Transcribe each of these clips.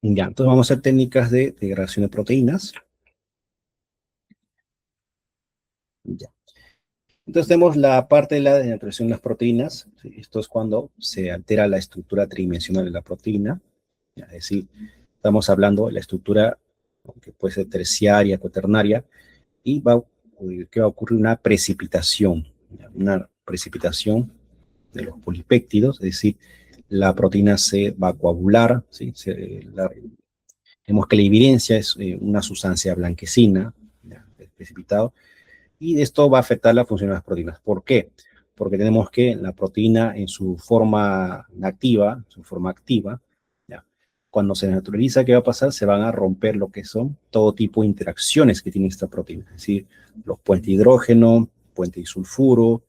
Ya, entonces vamos a hacer técnicas de degradación de proteínas. Ya. Entonces tenemos la parte de la desnaturalización de las proteínas. ¿Sí? Esto es cuando se altera la estructura tridimensional de la proteína. Ya, es decir, estamos hablando de la estructura que puede ser terciaria, cuaternaria, y que va a ocurrir una precipitación. ¿Ya? Una precipitación de los polipéptidos, es decir, la proteína se va a coagular, ¿sí? Vemos que la evidencia es una sustancia blanquecina, ¿ya? Precipitado, y esto va a afectar la función de las proteínas. ¿Por qué? Porque tenemos que la proteína en su forma activa, ¿ya? Cuando se naturaliza, ¿qué va a pasar? Se van a romper lo que son todo tipo de interacciones que tiene esta proteína, es decir, los puentes de hidrógeno, puentes de sulfuro,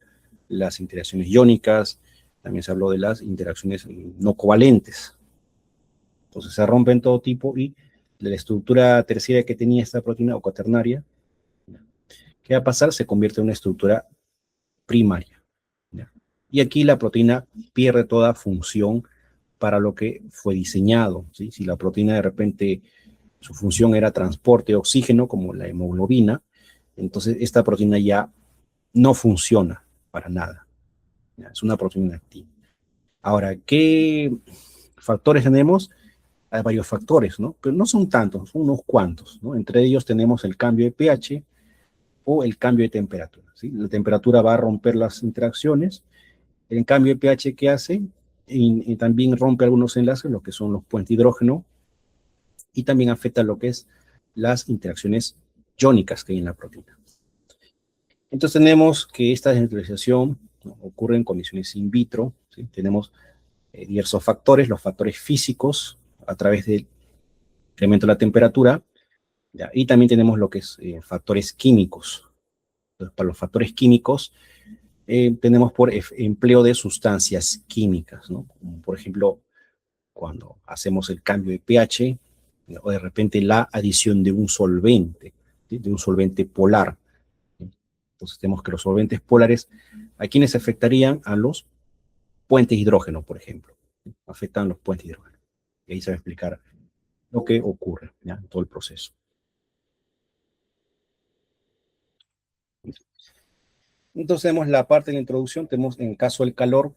las interacciones iónicas, también se habló de las interacciones no covalentes. Entonces se rompen todo tipo y la estructura terciaria que tenía esta proteína o cuaternaria, ¿qué va a pasar? Se convierte en una estructura primaria. ¿Ya? Y aquí la proteína pierde toda función para lo que fue diseñado. ¿Sí? Si la proteína de repente su función era transporte de oxígeno, como la hemoglobina, entonces esta proteína ya no funciona para nada. ¿Ya? Es una proteína activa. Ahora, ¿qué factores tenemos? Hay varios factores, ¿no? Pero no son tantos, son unos cuantos, ¿no? Entre ellos tenemos el cambio de pH o el cambio de temperatura, ¿sí? La temperatura va a romper las interacciones. El cambio de pH que hace y también rompe algunos enlaces, lo que son los puentes de hidrógeno, y también afecta lo que es las interacciones iónicas que hay en la proteína. Entonces tenemos que esta desnaturalización, ¿no?, ocurre en condiciones in vitro, ¿sí? Tenemos diversos factores, los factores físicos a través del incremento de la temperatura, ¿ya? Y también tenemos lo que es factores químicos. Entonces, para los factores químicos tenemos por empleo de sustancias químicas, ¿no? Como por ejemplo, cuando hacemos el cambio de pH, o de repente la adición de un solvente, ¿sí? De un solvente polar. ¿Sí? Entonces tenemos que los solventes polares, ¿a quiénes afectarían? A los puentes de hidrógeno, por ejemplo. ¿Sí? Afectan los puentes de hidrógeno. Y ahí se va a explicar lo que ocurre, ¿ya?, en todo el proceso. Entonces tenemos la parte de la introducción, tenemos en caso del calor,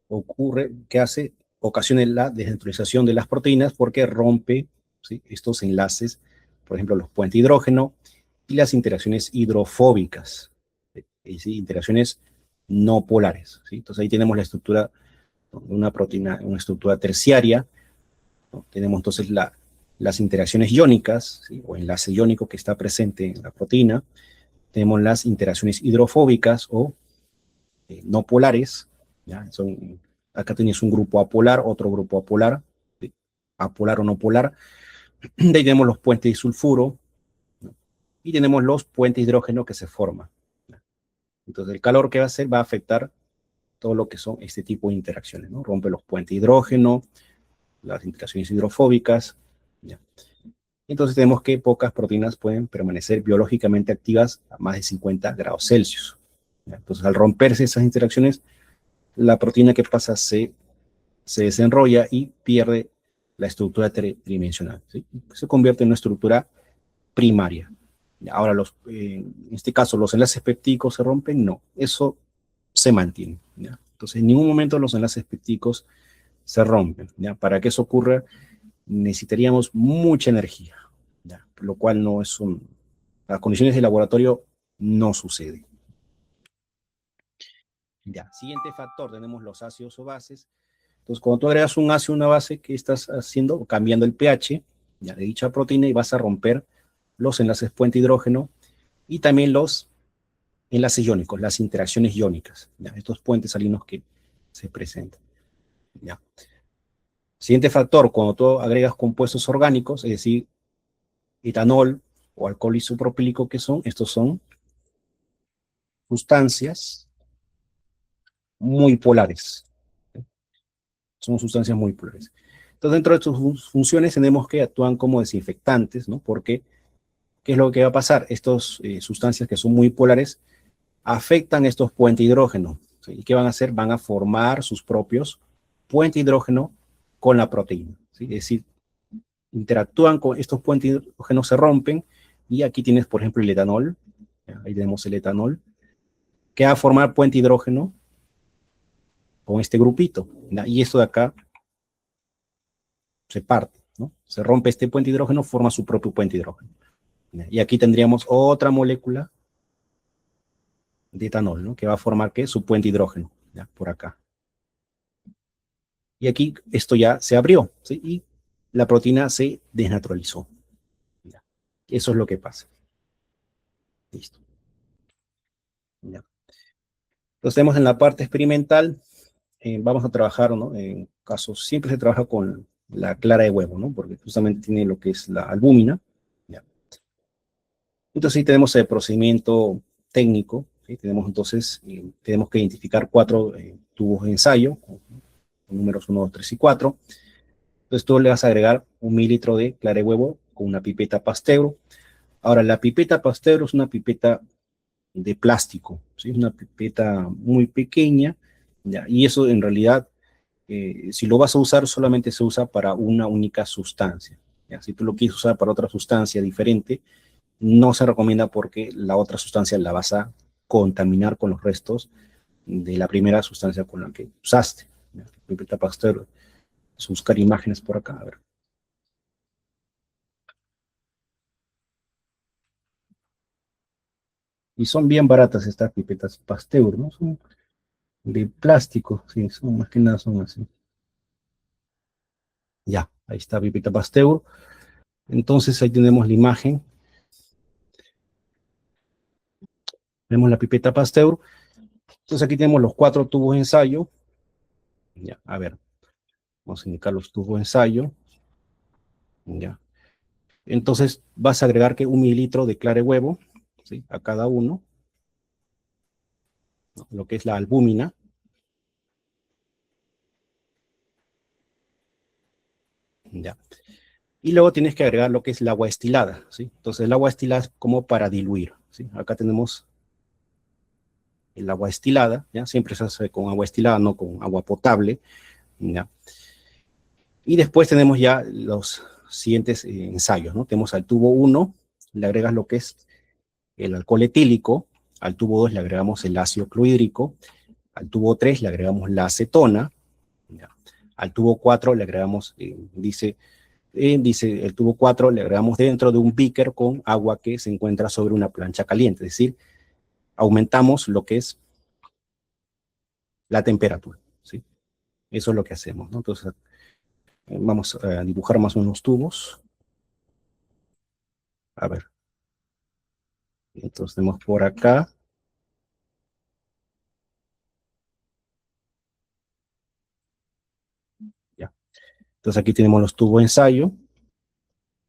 ocurre, que hace, ocasiona la desnaturalización de las proteínas porque rompe, ¿sí?, estos enlaces, por ejemplo, los puentes de hidrógeno y las interacciones hidrofóbicas, es decir, interacciones no polares, ¿sí? Entonces ahí tenemos la estructura de una proteína, una estructura terciaria, ¿no? Tenemos entonces las interacciones iónicas, ¿sí?, o enlace iónico que está presente en la proteína. Tenemos las interacciones hidrofóbicas o no polares, ¿ya? Acá tienes un grupo apolar, otro grupo apolar, ¿sí?, apolar o no polar. De ahí tenemos los puentes de sulfuro, ¿no?, y tenemos los puentes de hidrógeno que se forman, ¿no? Entonces el calor que va a hacer va a afectar todo lo que son este tipo de interacciones, ¿no? Rompe los puentes de hidrógeno, las interacciones hidrofóbicas, ¿ya? Entonces tenemos que pocas proteínas pueden permanecer biológicamente activas a más de 50 grados Celsius. ¿Ya? Entonces al romperse esas interacciones, la proteína que pasa se desenrolla y pierde la estructura tridimensional, ¿sí? Se convierte en una estructura primaria. Ahora, en este caso, los enlaces peptídicos se rompen, no, eso se mantiene, ¿ya? Entonces, en ningún momento los enlaces peptídicos se rompen, ¿ya? Para que eso ocurra, necesitaríamos mucha energía, ¿ya? Lo cual no es las condiciones de laboratorio no sucede. Ya, siguiente factor, tenemos los ácidos o bases. Entonces, cuando tú agregas un ácido o una base, ¿qué estás haciendo? Cambiando el pH, ya, de dicha proteína, y vas a romper los enlaces puente hidrógeno y también los enlaces iónicos, las interacciones iónicas, ¿ya? Estos puentes salinos que se presentan, ¿ya? Siguiente factor, cuando tú agregas compuestos orgánicos, es decir, etanol o alcohol isopropílico, ¿qué son? Estos son sustancias muy polares. Son sustancias muy polares. Entonces, dentro de sus funciones tenemos que actúan como desinfectantes, ¿no? Porque, ¿qué es lo que va a pasar? Estas sustancias que son muy polares afectan estos puentes de hidrógeno, ¿sí? ¿Y qué van a hacer? Van a formar sus propios puentes de hidrógeno con la proteína, ¿sí? Es decir, interactúan con estos puentes hidrógenos, se rompen, y aquí tienes, por ejemplo, el etanol, ahí tenemos el etanol, que va a formar puente hidrógeno con este grupito, y esto de acá se parte, ¿no? Se rompe este puente hidrógeno, forma su propio puente hidrógeno. Y aquí tendríamos otra molécula de etanol, ¿no? Que va a formar, ¿qué? Su puente hidrógeno, ¿ya? Por acá. Y aquí esto ya se abrió, ¿sí? Y la proteína se desnaturalizó. ¿Ya? Eso es lo que pasa. Listo. ¿Ya? Entonces tenemos en la parte experimental, vamos a trabajar, ¿no? En casos, siempre se trabaja con la clara de huevo, ¿no? Porque justamente tiene lo que es la albúmina. ¿Ya? Entonces sí tenemos el procedimiento técnico, ¿sí? Tenemos entonces, tenemos que identificar 4 tubos de ensayo, con números 1, 2, 3 y 4. Entonces tú le vas a agregar 1 mililitro de clara de huevo con una pipeta Pasteur. Ahora, la pipeta Pasteur es una pipeta de plástico, ¿sí? Es una pipeta muy pequeña, ¿ya? Y eso en realidad, si lo vas a usar, solamente se usa para una única sustancia, ¿ya? Si tú lo quieres usar para otra sustancia diferente, no se recomienda porque la otra sustancia la vas a contaminar con los restos de la primera sustancia con la que usaste. ¿Ya? Pipeta Pasteur, vamos a buscar imágenes por acá, a ver. Y son bien baratas estas pipetas Pasteur, ¿no? Son de plástico, sí, son más que nada son así. Ya, ahí está pipeta Pasteur. Entonces ahí tenemos la imagen. Vemos la pipeta Pasteur. Entonces aquí tenemos los 4 tubos de ensayo. Ya, a ver, vamos a indicar los tubos de ensayo. Ya. Entonces vas a agregar que 1 mililitro de clara de huevo, ¿sí? A cada uno, ¿no? Lo que es la albúmina. Ya. Y luego tienes que agregar lo que es el agua destilada, ¿sí? Entonces el agua destilada es como para diluir, ¿sí? Acá tenemos el agua destilada, ¿ya? Siempre se hace con agua destilada, no con agua potable, ¿ya? Y después tenemos ya los siguientes ensayos, ¿no? Tenemos al tubo 1, le agregas lo que es el alcohol etílico, al tubo 2 le agregamos el ácido clorhídrico, al tubo 3 le agregamos la acetona, ¿ya? Al tubo 4 le agregamos, dice el tubo 4 le agregamos dentro de un beaker con agua que se encuentra sobre una plancha caliente, es decir, aumentamos lo que es la temperatura, ¿sí? Eso es lo que hacemos, ¿no? Entonces, vamos a dibujar más unos tubos. A ver, entonces tenemos por acá, ya. Entonces aquí tenemos los tubos de ensayo,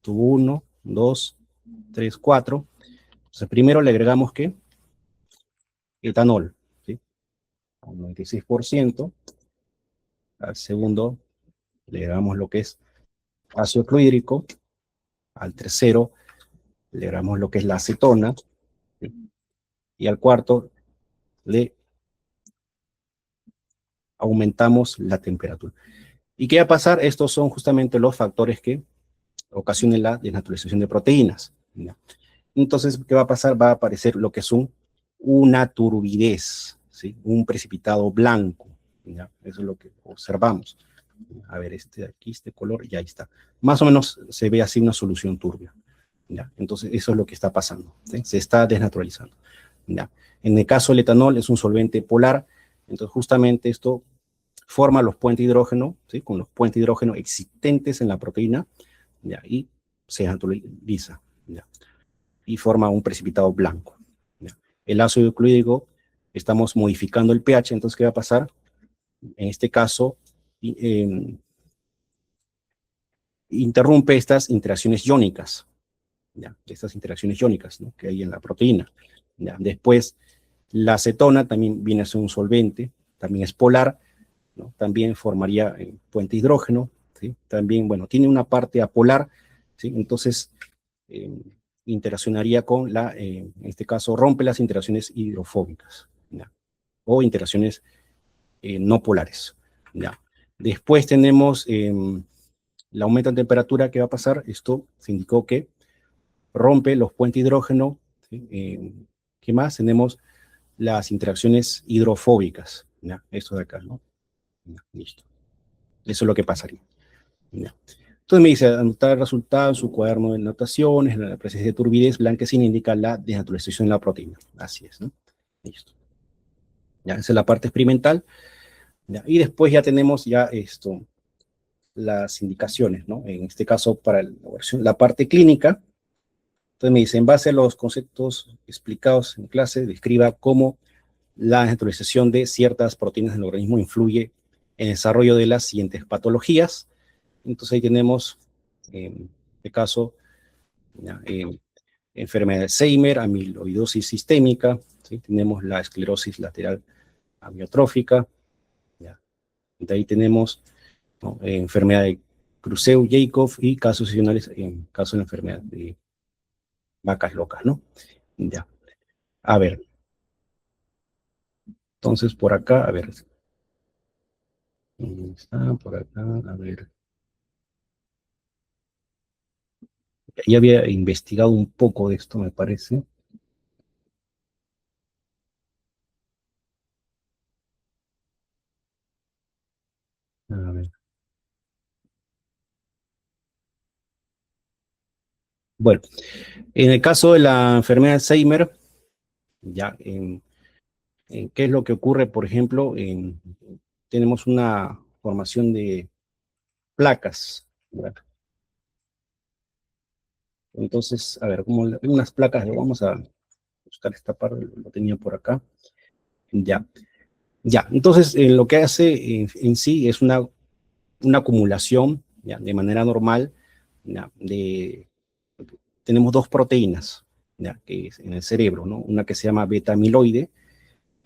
tubo 1, 2, 3, 4. Entonces primero le agregamos, ¿qué? Etanol, ¿sí? Un 96%. Al segundo le agregamos lo que es ácido clorhídrico. Al tercero le agregamos lo que es la acetona. ¿Sí? Y al cuarto le aumentamos la temperatura. ¿Y qué va a pasar? Estos son justamente los factores que ocasionan la desnaturalización de proteínas, ¿ya? Entonces, ¿qué va a pasar? Va a aparecer lo que es una turbidez, ¿sí? Un precipitado blanco, ¿ya? Eso es lo que observamos. A ver, aquí, este color, ya está. Más o menos se ve así una solución turbia, ¿ya? Entonces, eso es lo que está pasando, ¿sí? Se está desnaturalizando, ¿ya? En el caso del etanol es un solvente polar, entonces justamente esto forma los puentes de hidrógeno, ¿sí? Con los puentes de hidrógeno existentes en la proteína, ¿ya? Y se naturaliza, ¿ya? Y forma un precipitado blanco, ¿ya? El ácido clorhídrico, estamos modificando el pH, entonces, ¿qué va a pasar? En este caso, interrumpe estas interacciones iónicas, ¿ya? Estas interacciones iónicas, ¿no? Que hay en la proteína, ¿ya? Después, la acetona también viene a ser un solvente, también es polar, ¿no? También formaría puente hidrógeno, ¿sí? También, bueno, tiene una parte apolar, ¿sí? Entonces, eh, interaccionaría con en este caso, rompe las interacciones hidrofóbicas, ¿ya? O interacciones no polares, ¿ya? Después tenemos el aumento en temperatura, ¿qué va a pasar? Esto se indicó que rompe los puentes hidrógeno. ¿Sí? ¿Qué más? Tenemos las interacciones hidrofóbicas. ¿Ya? Esto de acá, ¿no? Ya, listo. Eso es lo que pasaría. ¿Ya? Entonces me dice, anotar el resultado en su cuaderno de notaciones, la presencia de turbidez blanquecina indica la desnaturalización de la proteína. Así es, ¿no? Listo. Ya, esa es la parte experimental. ¿Ya? Y después ya tenemos ya esto, las indicaciones, ¿no? En este caso, para la parte clínica. Entonces me dice, en base a los conceptos explicados en clase, describa cómo la naturalización de ciertas proteínas del organismo influye en el desarrollo de las siguientes patologías. Entonces ahí tenemos, en este caso, ya, enfermedad de Alzheimer, amiloidosis sistémica, ¿sí? Tenemos la esclerosis lateral amiotrófica, ¿ya? De ahí tenemos, ¿no? Enfermedad de Creutzfeldt-Jakob y casos adicionales en caso de la enfermedad de vacas locas, ¿no? Ya. A ver, entonces por acá, a ver, está por acá, a ver. Ya había investigado un poco de esto, me parece. A ver. Bueno, en el caso de la enfermedad de Alzheimer, ya, ¿qué es lo que ocurre? Por ejemplo, tenemos una formación de placas. ¿Verdad? Entonces, a ver, como unas placas, vamos a buscar esta parte, lo tenía por acá. Ya, ya. Entonces, lo que hace en sí es una acumulación, ya, de manera normal, ya, tenemos dos proteínas, ya, que es en el cerebro, ¿no? Una que se llama beta amiloide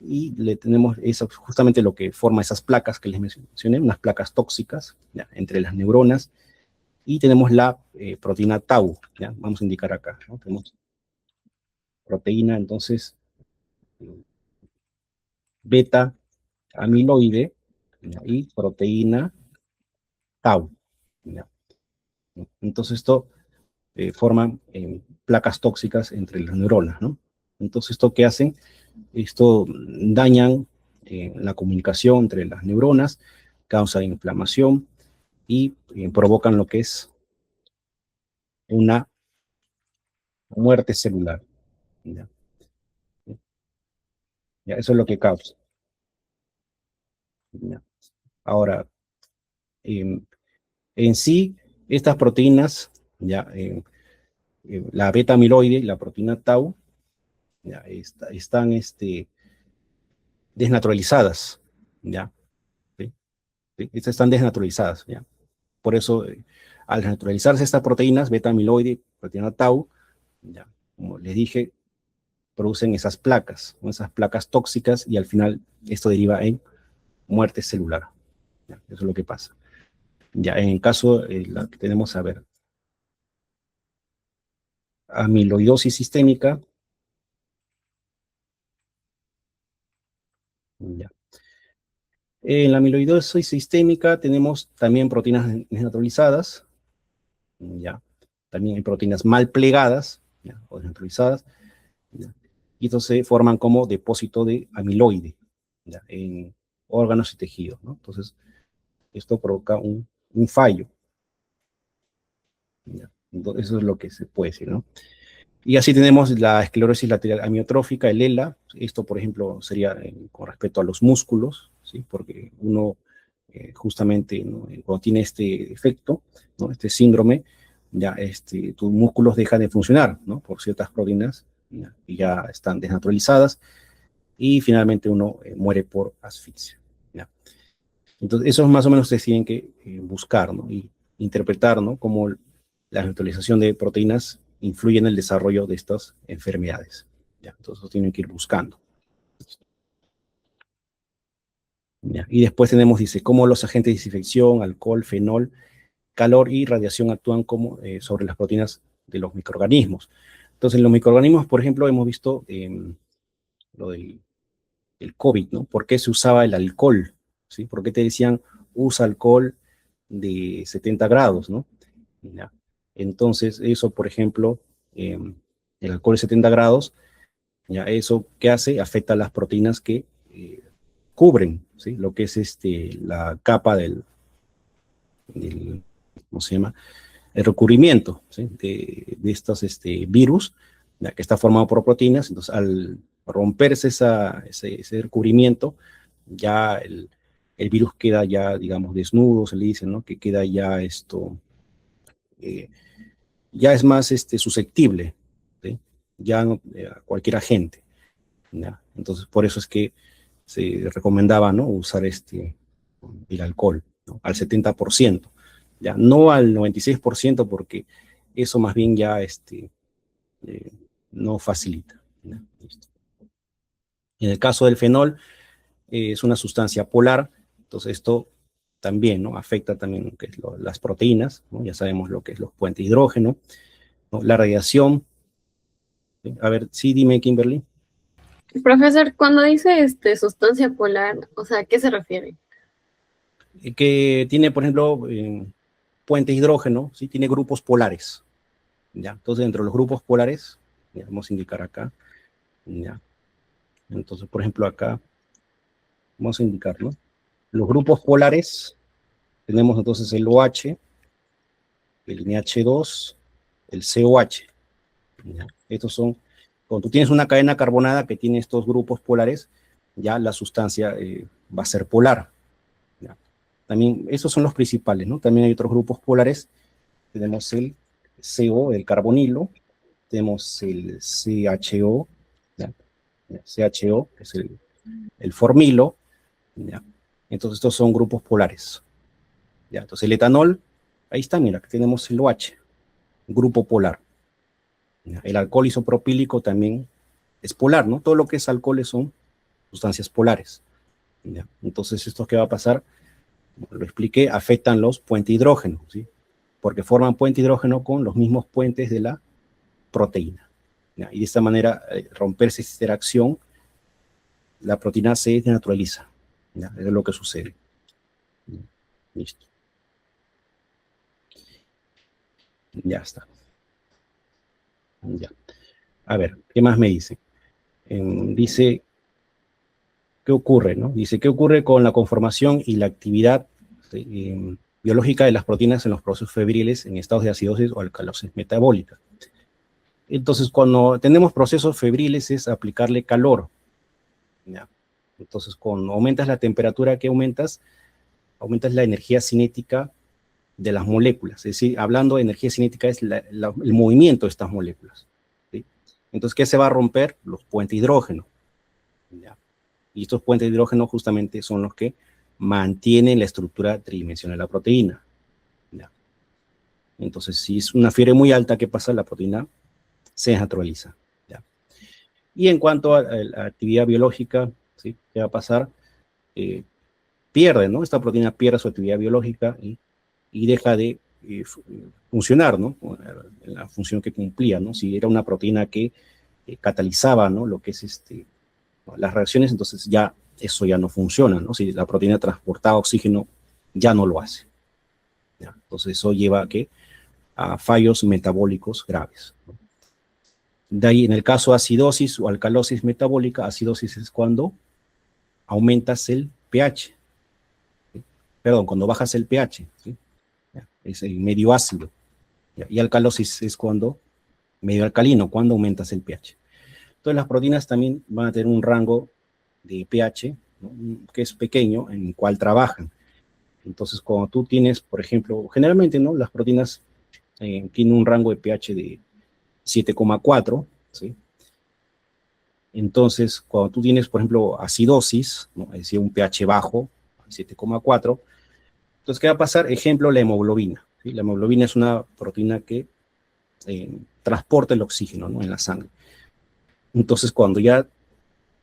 y le tenemos eso, justamente lo que forma esas placas que les mencioné, unas placas tóxicas, ya, entre las neuronas, y tenemos la proteína tau, ya, vamos a indicar acá, ¿no? Tenemos proteína, entonces, beta amiloide, ya, y proteína tau, ya. Entonces esto forman placas tóxicas entre las neuronas, ¿no? Entonces, ¿esto qué hacen? Esto dañan la comunicación entre las neuronas, causa inflamación y provocan lo que es una muerte celular. ¿Ya? ¿Ya? Eso es lo que causa. ¿Ya? Ahora, eh, en sí, estas proteínas, ya, la beta amiloide y la proteína tau, ya, están desnaturalizadas. ¿Ya? ¿Sí? ¿Sí? Estas están desnaturalizadas. ¿Ya? Por eso, al naturalizarse estas proteínas, beta amiloide, proteína tau, ya, como les dije, producen esas placas tóxicas, y al final esto deriva en muerte celular. ¿Ya? Eso es lo que pasa. Ya, en el caso, la que tenemos, a ver, amiloidosis sistémica, ya. En la amiloidosis sistémica tenemos también proteínas desnaturalizadas, ya. También hay proteínas mal plegadas, ya, o desnaturalizadas, ¿ya? Y entonces se forman como depósito de amiloide, ¿ya? En órganos y tejidos, ¿no? Entonces, esto provoca un fallo, ¿ya? Entonces, eso es lo que se puede decir, ¿no? Y así tenemos la esclerosis lateral amiotrófica, el ELA. Esto, por ejemplo, sería con respecto a los músculos, ¿sí? Porque uno justamente, ¿no? Cuando tiene este efecto, ¿no? Este síndrome, ya tus músculos dejan de funcionar, ¿no? Por ciertas proteínas, ¿ya? Y ya están desnaturalizadas, y finalmente uno muere por asfixia, ¿ya? Entonces, eso más o menos se tienen que buscar, ¿no? Y interpretar, ¿no? Cómo la neutralización de proteínas influye en el desarrollo de estas enfermedades, ¿ya? Entonces, eso tienen que ir buscando, ¿ya? Y después tenemos, dice, cómo los agentes de desinfección, alcohol, fenol, calor y radiación actúan como, sobre las proteínas de los microorganismos. Entonces, en los microorganismos, por ejemplo, hemos visto lo del el COVID, ¿no? ¿Por qué se usaba el alcohol? ¿Sí? ¿Por qué te decían usa alcohol de 70 grados, ¿no? ¿Ya? Entonces, eso, por ejemplo, el alcohol de 70 grados, ¿ya? Eso, ¿qué hace? Afecta a las proteínas que cubren, ¿sí? Lo que es la capa del, ¿cómo se llama? El recubrimiento, ¿sí? de estos virus, ya que está formado por proteínas. Entonces, al romperse ese recubrimiento, ya el virus queda ya, digamos, desnudo, se le dice, ¿no? Que queda ya eh, ya es más susceptible, ¿sí? Ya no, a cualquier agente, ¿ya? Entonces, por eso es que se recomendaba, ¿no? Usar el alcohol, ¿no? Al 70%, ya no al 96%, porque eso más bien ya eh, no facilita, ¿ya? Listo. En el caso del fenol, es una sustancia polar, entonces esto también, ¿no? Afecta también lo que es las proteínas, ¿no? Ya sabemos lo que es los puentes de hidrógeno, ¿no? La radiación. ¿Sí? A ver, sí, dime, Kimberly. Profesor, cuando dice sustancia polar, o sea, ¿a qué se refiere? Que tiene, por ejemplo, puentes de hidrógeno, ¿sí? Tiene grupos polares, ¿ya? Entonces, dentro de los grupos polares, ya, vamos a indicar acá, ¿ya? Entonces, por ejemplo, acá, vamos a indicar, ¿no? Los grupos polares, tenemos entonces el OH, el NH2, el COH, ¿ya? Estos son, cuando tú tienes una cadena carbonada que tiene estos grupos polares, ya la sustancia va a ser polar, ¿ya? También, esos son los principales, ¿no? También hay otros grupos polares. Tenemos el CO, el carbonilo, tenemos el CHO, ¿ya? CHO, que es el formilo, ¿ya? Entonces estos son grupos polares, ¿ya? Entonces el etanol, ahí está, mira, que tenemos el OH, grupo polar, ¿ya? El alcohol isopropílico también es polar, ¿no? Todo lo que es alcoholes son sustancias polares, ¿ya? Entonces esto que va a pasar, como lo expliqué, afectan los puentes de hidrógeno, ¿sí? Porque forman puente de hidrógeno con los mismos puentes de la proteína, ¿ya? Y de esta manera, romperse esta interacción, la proteína se desnaturaliza, ¿ya? Es lo que sucede. Listo. Ya está. Ya. A ver, ¿qué más me dice? Dice, ¿qué ocurre? ¿No? Dice, ¿qué ocurre con la conformación y la actividad biológica de las proteínas en los procesos febriles en estados de acidosis o alcalosis metabólica? Entonces, cuando tenemos procesos febriles es aplicarle calor, ¿ya? Entonces, cuando aumentas la temperatura, ¿qué aumentas? Aumentas la energía cinética de las moléculas. Es decir, hablando de energía cinética es el movimiento de estas moléculas, ¿sí? Entonces, ¿qué se va a romper? Los puentes de hidrógeno, ¿ya? Y estos puentes de hidrógeno justamente son los que mantienen la estructura tridimensional de la proteína, ¿ya? Entonces, si es una fiebre muy alta, ¿qué pasa? La proteína se desnaturaliza, ¿ya? Y en cuanto a la actividad biológica, ¿sí? ¿Qué va a pasar? Eh, Pierde, ¿no? Esta proteína pierde su actividad biológica y deja de funcionar, ¿no? La función que cumplía, ¿no? Si era una proteína que catalizaba, ¿no? Lo que es las reacciones, entonces ya eso ya no funciona, ¿no? Si la proteína transportaba oxígeno, ya no lo hace, ¿ya? Entonces eso lleva a que a fallos metabólicos graves, ¿no? De ahí, en el caso de acidosis o alcalosis metabólica, acidosis es cuando aumentas el pH, ¿sí? Perdón, cuando bajas el pH, ¿sí? Es el medio ácido, ¿ya? Y alcalosis es cuando medio alcalino, cuando aumentas el pH. Entonces las proteínas también van a tener un rango de pH, ¿no? Que es pequeño, en el cual trabajan. Entonces, cuando tú tienes, por ejemplo, generalmente, ¿no? Las proteínas tienen un rango de pH de 7,4, ¿sí? Entonces, cuando tú tienes, por ejemplo, acidosis, ¿no? Es decir, un pH bajo, 7,4, entonces, ¿qué va a pasar? Ejemplo, la hemoglobina, ¿sí? La hemoglobina es una proteína que transporta el oxígeno, ¿no? En la sangre. Entonces, cuando ya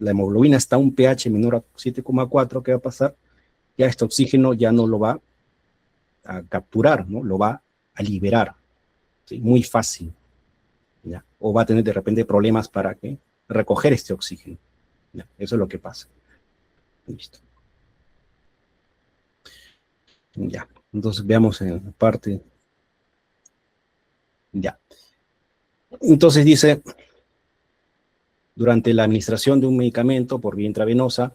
la hemoglobina está a un pH menor a 7,4, ¿qué va a pasar? Ya este oxígeno ya no lo va a capturar, ¿no? Lo va a liberar, ¿sí? Muy fácil, ¿ya? O va a tener de repente problemas para que recoger este oxígeno, ¿ya? Eso es lo que pasa. Listo. Ya. Entonces veamos en la parte. Ya. Entonces dice, durante la administración de un medicamento por vía intravenosa,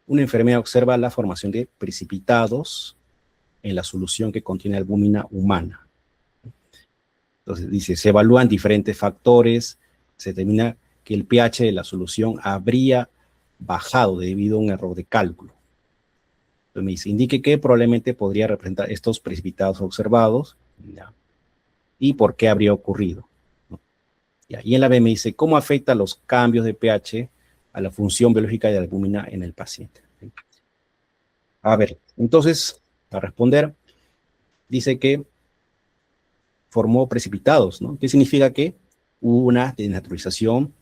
una enfermera observa la formación de precipitados en la solución que contiene albúmina humana. Entonces dice, se evalúan diferentes factores, se determina que el pH de la solución habría bajado debido a un error de cálculo. Entonces me dice, indique que probablemente podría representar estos precipitados observados, ¿ya? Y por qué habría ocurrido, ¿no? ¿Ya? Y en la B me dice, ¿cómo afecta los cambios de pH a la función biológica de la albúmina en el paciente? ¿Sí? A ver, entonces, para responder, dice que formó precipitados, ¿no? ¿Qué significa? Que hubo una desnaturalización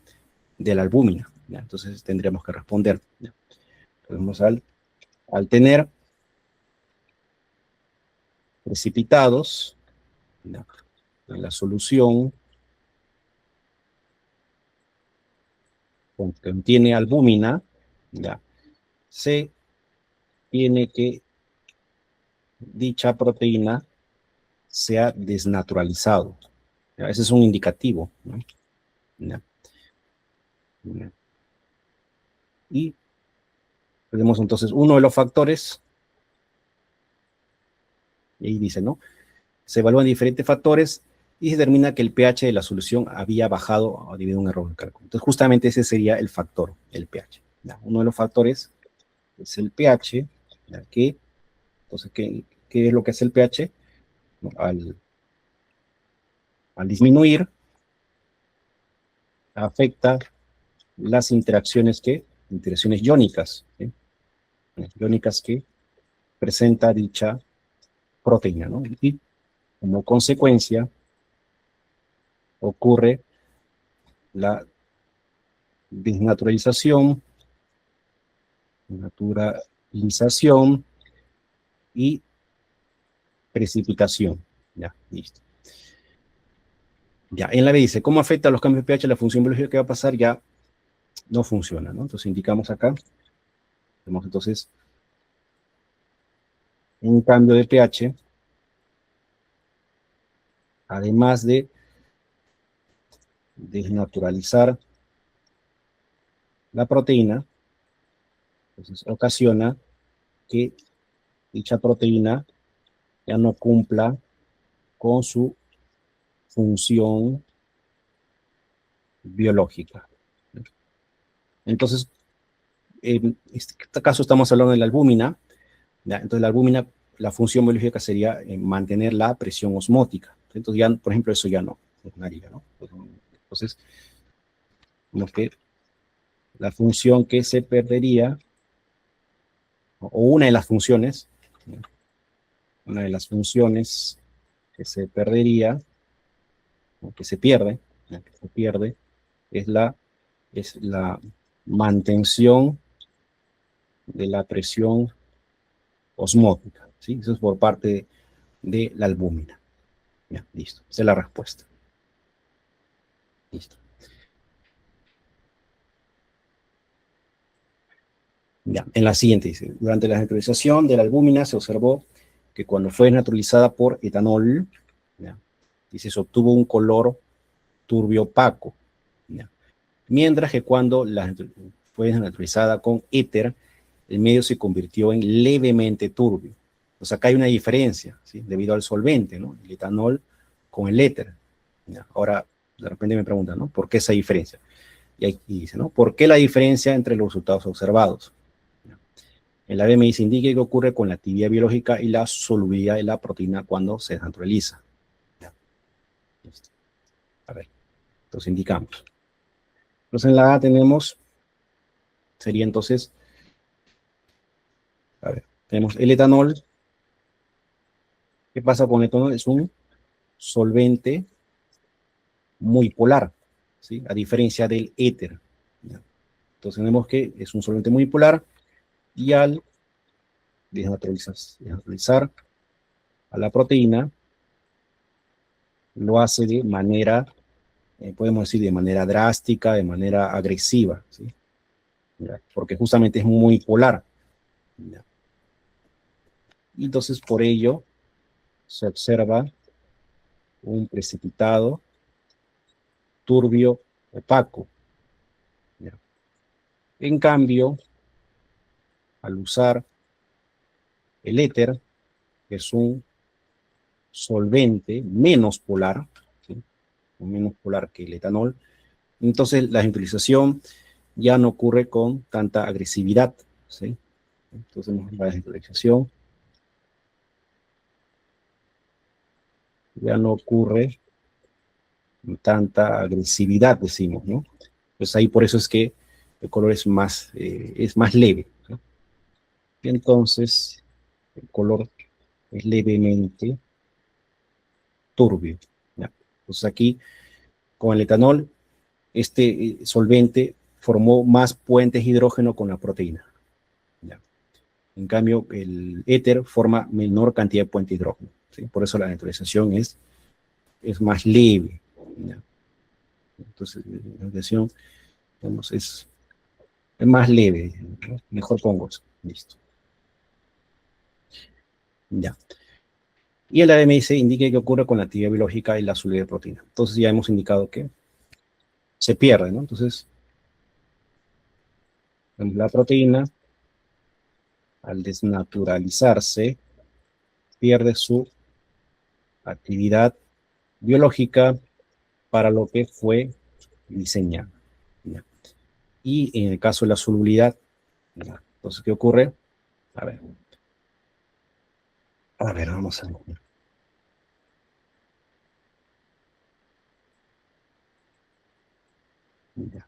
de la albúmina, ¿ya? Entonces tendríamos que responder, ¿ya? Entonces, al tener precipitados, ¿ya?, en la solución que contiene albúmina, ¿ya?, se tiene que dicha proteína sea desnaturalizado, ¿ya? Ese es un indicativo, ¿no? ¿Ya? ¿Ya? Y tenemos entonces uno de los factores, y ahí dice, ¿no? Se evalúan diferentes factores y se determina que el pH de la solución había bajado debido a un error de cálculo. Entonces, justamente ese sería el factor, el pH. ¿Ya? Uno de los factores es el pH, ¿ya? Entonces, ¿qué es lo que hace el pH? Al disminuir, afecta las interacciones iónicas, ¿sí?, iónicas que presenta dicha proteína, ¿no? Y como consecuencia ocurre la desnaturalización, naturalización y precipitación. Ya, listo. Ya, en la B dice, ¿cómo afecta los cambios de pH la función biológica que va a pasar? Ya no funciona, ¿no? Entonces indicamos acá, tenemos entonces un cambio de pH, además de desnaturalizar la proteína, entonces ocasiona que dicha proteína ya no cumpla con su función biológica. Entonces, en este caso estamos hablando de la albúmina, ¿ya? Entonces la albúmina, la función biológica sería mantener la presión osmótica. Entonces ya, por ejemplo, eso ya no funcionaría, ¿no? Entonces, como que la función que se perdería, o una de las funciones, ¿no?, una de las funciones que se perdería, o que se pierde, ¿no?, que se pierde, es la mantención de la presión osmótica, ¿sí? Eso es por parte de la albúmina. Ya, listo. Esa es la respuesta. Listo. Ya, en la siguiente dice, durante la naturalización de la albúmina se observó que cuando fue naturalizada por etanol, ya, dice, se obtuvo un color turbio opaco, ya, mientras que cuando fue naturalizada con éter, el medio se convirtió en levemente turbio. O sea, acá hay una diferencia, ¿sí?, debido al solvente, ¿no?, el etanol con el éter. Ya, ahora, de repente me preguntan, ¿no?, ¿por qué esa diferencia? Y aquí dice, ¿no?, ¿por qué la diferencia entre los resultados observados? Ya. En la B me dice, indique qué ocurre con la actividad biológica y la solubilidad de la proteína cuando se desnaturaliza. Ya. Listo. A ver, entonces indicamos. Entonces en la A tenemos, sería entonces, a ver, tenemos el etanol. ¿Qué pasa con el etanol? Es un solvente muy polar, ¿sí?, a diferencia del éter. ¿Ya? Entonces tenemos que es un solvente muy polar y al desnaturalizar a la proteína, lo hace de manera, podemos decir, de manera drástica, de manera agresiva, ¿sí?, ¿ya?, porque justamente es muy polar. ¿Ya? Y entonces por ello se observa un precipitado turbio opaco. ¿Ya? En cambio, al usar el éter, que es un solvente menos polar, ¿sí? Menos polar que el etanol, entonces la neutralización ya no ocurre con tanta agresividad, ¿sí? Entonces la neutralización ya no ocurre con tanta agresividad, decimos, ¿no? Pues ahí por eso es que el color es más leve, ¿no? Y entonces el color es levemente turbio, ¿ya? Entonces aquí con el etanol, este solvente formó más puentes de hidrógeno con la proteína, ¿ya? En cambio, el éter forma menor cantidad de puentes de hidrógeno, ¿sí? Por eso la neutralización es más leve, ¿ya? Entonces, la neutralización, digamos, es más leve, ¿no? Mejor pongo eso. Listo. Ya. Y el ADMS indica qué ocurre con la actividad biológica y la solubilidad de proteína. Entonces ya hemos indicado que se pierde, ¿no? Entonces, la proteína, al desnaturalizarse, pierde su actividad biológica para lo que fue diseñada, ¿ya? Y en el caso de la solubilidad, ¿ya? Entonces, ¿qué ocurre? A ver, vamos a ver. Ya.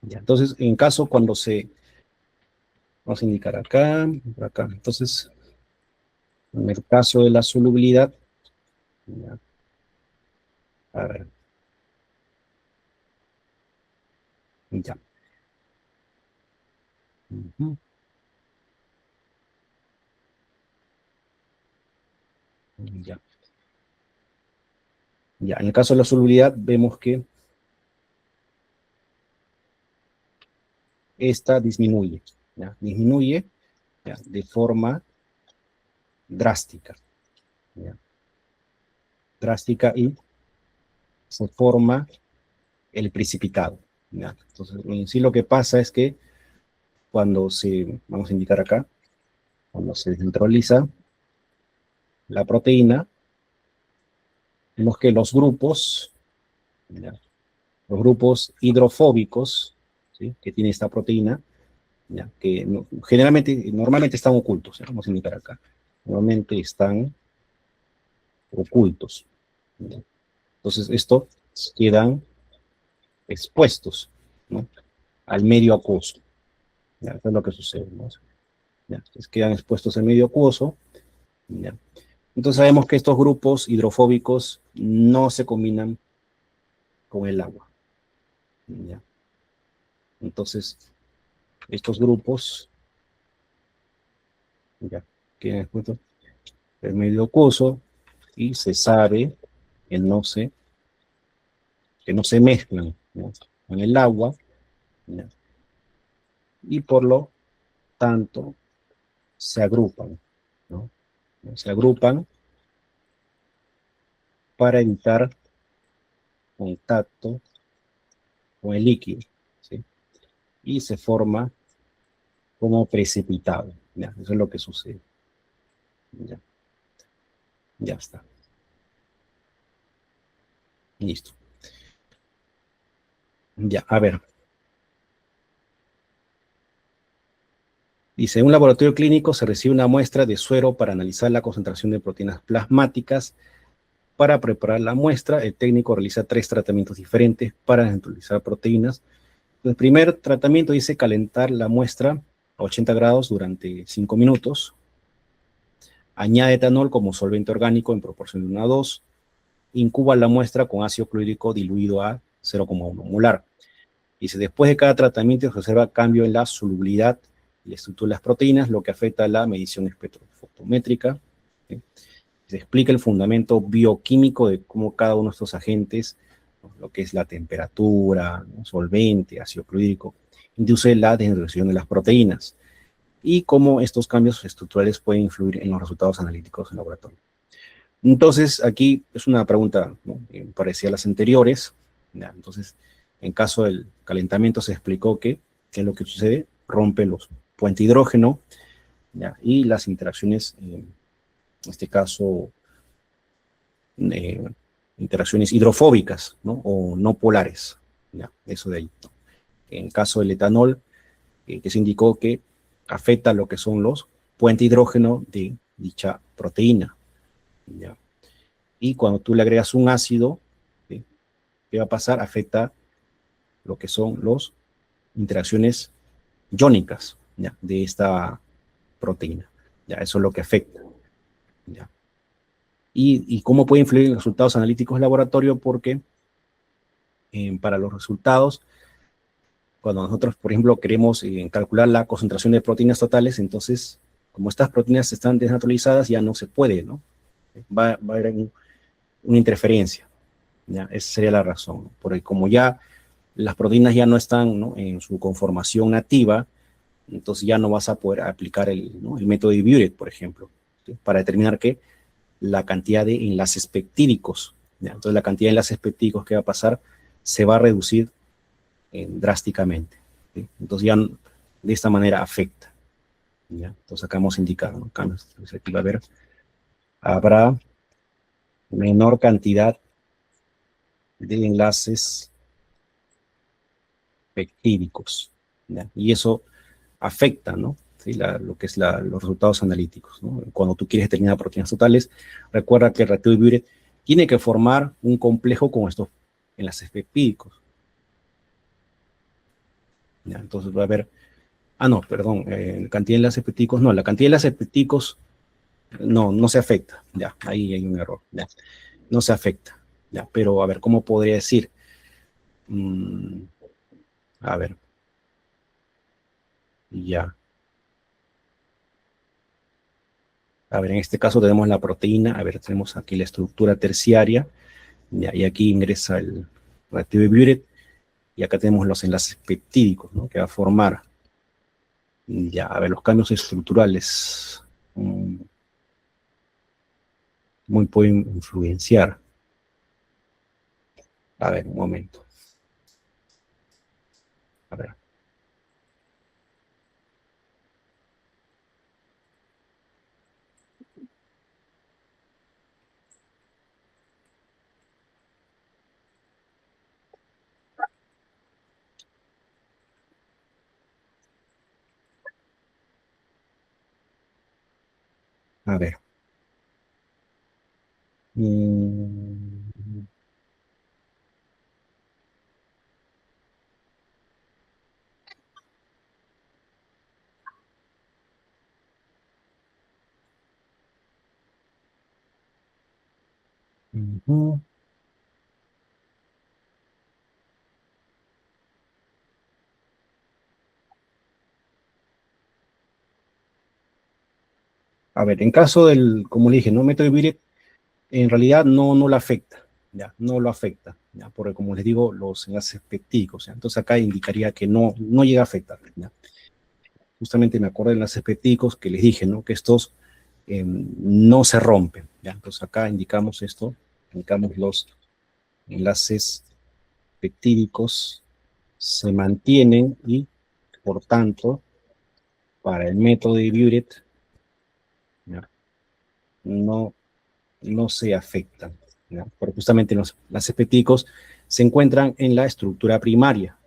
Ya. Entonces, en caso cuando vamos a indicar acá, por acá. Entonces, en el caso de la solubilidad, ya, a ver, ya. Ujú, ya. Ya, en el caso de la solubilidad, vemos que esta disminuye, ¿ya? Disminuye, ¿ya? De forma drástica, ¿ya? Drástica, y se forma el precipitado, ¿ya? Entonces, en sí lo que pasa es que vamos a indicar acá, cuando se desneutraliza la proteína, vemos que los grupos, ¿ya? Los grupos hidrofóbicos, ¿sí? Que tiene esta proteína, ¿ya? Que normalmente están ocultos, ¿ya? Vamos a indicar acá, normalmente están ocultos, ¿ya? Entonces, estos quedan expuestos, ¿no? Al medio acuoso, ¿ya? Eso es lo que sucede, ¿no? ¿Ya? Entonces, quedan expuestos al medio acuoso, ¿ya? Entonces sabemos que estos grupos hidrofóbicos no se combinan con el agua, ¿ya? Entonces, estos grupos, ya, quedan expuestos al medio acuoso, y se sabe que no se mezclan, ¿no? Con el agua, ¿ya? Y por lo tanto se agrupan, ¿no? Se agrupan para evitar contacto con el líquido, ¿sí? Y se forma como precipitado, ¿ya? Eso es lo que sucede. Ya, ya está. Listo. Ya, a ver. Dice, en un laboratorio clínico se recibe una muestra de suero para analizar la concentración de proteínas plasmáticas. Para preparar la muestra, el técnico realiza 3 tratamientos diferentes para neutralizar proteínas. El primer tratamiento dice calentar la muestra a 80 grados durante 5 minutos. Añade etanol como solvente orgánico en proporción de 1 a 2. Incuba la muestra con ácido clorhídrico diluido a 0,1 molar. Dice, después de cada tratamiento se observa cambio en la solubilidad y la estructura de las proteínas, lo que afecta a la medición espectrofotométrica. ¿Sí? Se explica el fundamento bioquímico de cómo cada uno de estos agentes, ¿no? Lo que es la temperatura, ¿no? Solvente, ácido clorhídrico, induce la desnaturalización de las proteínas. y cómo estos cambios estructurales pueden influir en los resultados analíticos en laboratorio. Entonces, aquí es una pregunta, ¿no?, parecida a las anteriores. ¿Ya? Entonces, en caso del calentamiento se explicó que, ¿qué es lo que sucede? Rompe los puentes hidrógeno, ¿ya?, y las interacciones, en este caso, eh, interacciones hidrofóbicas, ¿no?, o no polares. ¿Ya? Eso de ahí, ¿no? En caso del etanol, que se indicó que afecta lo que son los puentes hidrógeno de dicha proteína. ¿Ya? Y cuando tú le agregas un ácido, ¿sí?, ¿qué va a pasar? Afecta lo que son las interacciones iónicas, ¿ya?, de esta proteína. ¿Ya? Eso es lo que afecta. ¿Ya? ¿Y cómo puede influir en los resultados analíticos del laboratorio? Porque para los resultados, cuando nosotros, por ejemplo, queremos calcular la concentración de proteínas totales, entonces, como estas proteínas están desnaturalizadas, ya no se puede, ¿no? Va a haber una interferencia. ¿Ya? Esa sería la razón, porque como ya las proteínas ya no están, ¿no?, en su conformación nativa, entonces ya no vas a poder aplicar ¿no?, el método de Biuret, por ejemplo, ¿sí?, para determinar que la cantidad de enlaces peptídicos. ¿Ya? Entonces la cantidad de enlaces peptídicos que va a pasar se va a reducir drásticamente. ¿Sí? Entonces ya de esta manera afecta. ¿Ya? Entonces acá hemos indicado, ¿no?, cambios. Entonces aquí va a haber, habrá menor cantidad de enlaces peptídicos. ¿Ya? Y eso afecta, ¿no?, ¿sí?, lo que es los resultados analíticos, ¿no? Cuando tú quieres determinar proteínas totales, recuerda que el reactivo de Biuret tiene que formar un complejo con estos enlaces peptídicos. ¿Ya? Entonces va a haber, no, perdón, cantidad de enlaces peptídicos, no, la cantidad de enlaces peptídicos no se afecta. Ya, ahí hay un error. Ya, no se afecta. Ya, pero a ver, ¿cómo podría decir? A ver, ya. A ver, en este caso tenemos la proteína, a ver, tenemos aquí la estructura terciaria, ya, y aquí ingresa el reactivo de Biuret, y acá tenemos los enlaces peptídicos, ¿no?, que va a formar. Ya, a ver, los cambios estructurales muy pueden influenciar. A ver, un momento. A ver. A ver. Ujú. A ver, en caso del, como le dije, no método de Biuret, en realidad no lo afecta, ya, no lo afecta, ya, porque como les digo, los enlaces peptídicos, ya, entonces acá indicaría que no llega a afectar, ya. Justamente me acuerdo de enlaces peptídicos que les dije, ¿no?, que estos no se rompen, ya, entonces acá indicamos esto, indicamos los enlaces peptídicos se mantienen y, por tanto, para el método de Biuret, ¿ya?, no se afectan, ¿ya?, porque justamente los enlaces peptídicos se encuentran en la estructura primaria.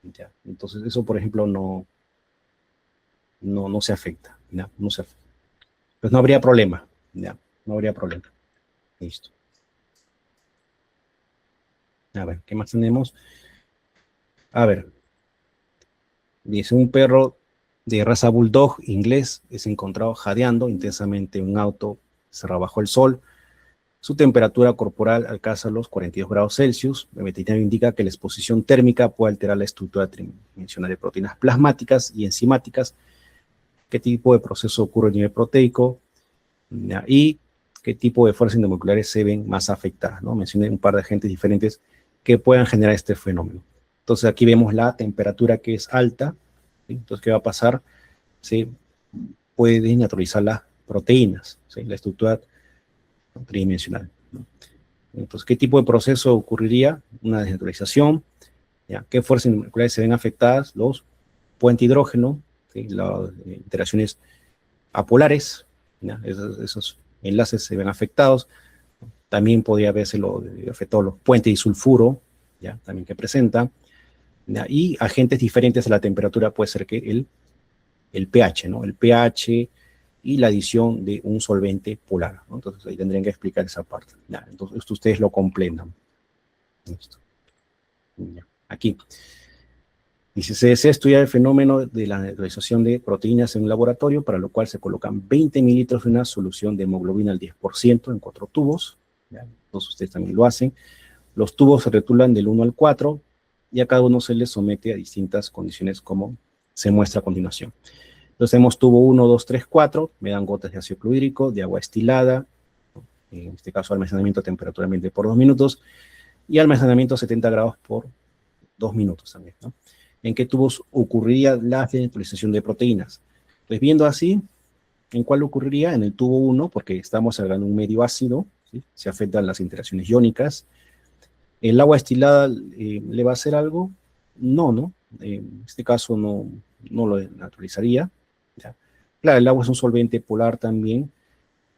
¿Ya? Entonces eso, por ejemplo, no se afecta, ¿ya? No se afecta. Pues no habría problema, ¿ya? No habría problema. Listo. A ver, ¿qué más tenemos? A ver, dice, un perro de raza bulldog inglés es encontrado jadeando intensamente en un auto cerrado bajo el sol. Su temperatura corporal alcanza los 42 grados Celsius. El veterinario indica que la exposición térmica puede alterar la estructura tridimensional de proteínas plasmáticas y enzimáticas. ¿Qué tipo de proceso ocurre a nivel proteico? ¿Ya? Y qué tipo de fuerzas intramoleculares se ven más afectadas, ¿no? Mencioné un par de agentes diferentes que puedan generar este fenómeno. Entonces aquí vemos la temperatura que es alta, ¿sí? Entonces, ¿qué va a pasar? se puede desnaturalizar las proteínas, ¿sí? La estructura tridimensional, ¿no? Entonces, ¿qué tipo de proceso ocurriría? Una desnaturalización, ¿ya? ¿Qué fuerzas moleculares se ven afectadas? Los puentes hidrógeno, ¿sí? Las interacciones apolares, ¿ya? Esos enlaces se ven afectados. También podría verse afectado los puentes disulfuro, ¿ya? También que presenta, ¿ya? Y agentes diferentes a la temperatura puede ser que el pH, ¿no? El pH y la adición de un solvente polar, ¿no? Entonces ahí tendrían que explicar esa parte. ¿Ya? Entonces esto ustedes lo completan. Listo. Ya. Aquí. Dice, se desea estudiar el fenómeno de la neutralización de proteínas en un laboratorio, para lo cual se colocan 20 mililitros de una solución de hemoglobina al 10% en 4 tubos. ¿Ya? Entonces ustedes también lo hacen. Los tubos se rotulan del 1 al 4 y a cada uno se les somete a distintas condiciones como se muestra a continuación. Entonces tenemos tubo 1, 2, 3, 4, me dan gotas de ácido clorhídrico, de agua destilada, en este caso almacenamiento a temperatura ambiente por 2 minutos, y almacenamiento a 70 grados por 2 minutos también, ¿no? ¿En qué tubos ocurriría la neutralización de proteínas? Pues viendo así, ¿en cuál ocurriría? En el tubo 1, porque estamos hablando de un medio ácido, ¿sí? Se afectan las interacciones iónicas. ¿El agua destilada le va a hacer algo? No, ¿no? En este caso no lo naturalizaría, ¿ya? Claro, el agua es un solvente polar también,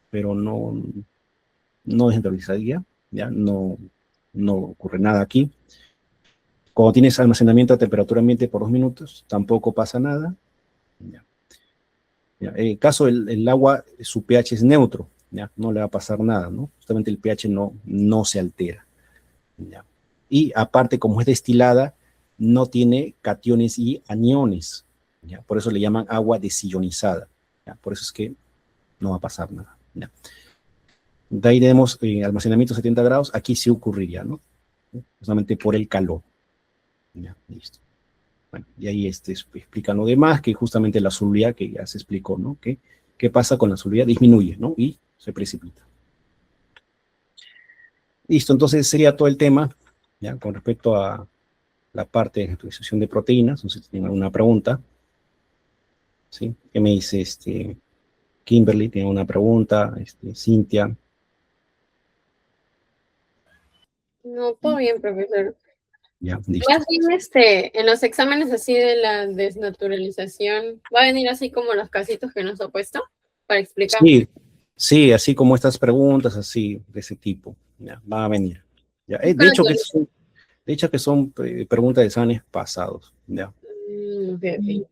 pero no desnaturalizaría, ¿ya? No ocurre nada aquí. Cuando tienes almacenamiento a temperatura ambiente por 2 minutos, tampoco pasa nada. ¿Ya? ¿Ya? En el caso del agua, su pH es neutro, ¿ya? No le va a pasar nada, ¿no? Justamente el pH no se altera, ¿ya? Y aparte, como es destilada, no tiene cationes y aniones, ¿ya? Por eso le llaman agua desionizada, ¿ya? Por eso es que no va a pasar nada, ¿ya? De ahí tenemos almacenamiento a 70 grados, aquí sí ocurriría, ¿no? Justamente por el calor. Ya, listo. Bueno, y ahí explican lo demás, que justamente la solubilidad que ya se explicó, ¿no? ¿Qué pasa con la solubilidad? Disminuye, ¿no? Y se precipita. Listo, entonces sería todo el tema, ¿ya? Con respecto a la parte de neutralización de proteínas. No sé si tienen alguna pregunta, ¿sí? ¿Qué me dice Kimberly? Tiene una pregunta, Cintia. No, todo bien, profesor. Ya, listo. Más bien, en los exámenes así de la desnaturalización, ¿va a venir así como los casitos que nos ha puesto para explicar? Sí, sí, así como estas preguntas, así, de ese tipo, ya, va a venir. Ya, de hecho que son preguntas de exámenes pasados, ya, Ok, ok.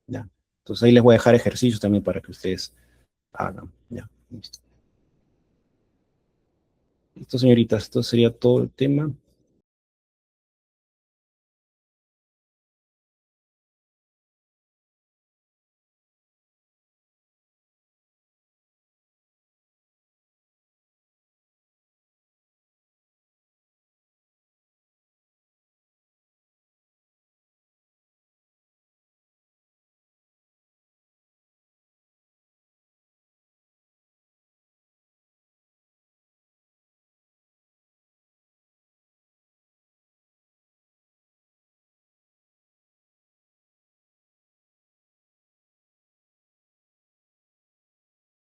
ya. Entonces ahí les voy a dejar ejercicios también para que ustedes hagan, ya, listo. Listo, señoritas, esto sería todo el tema.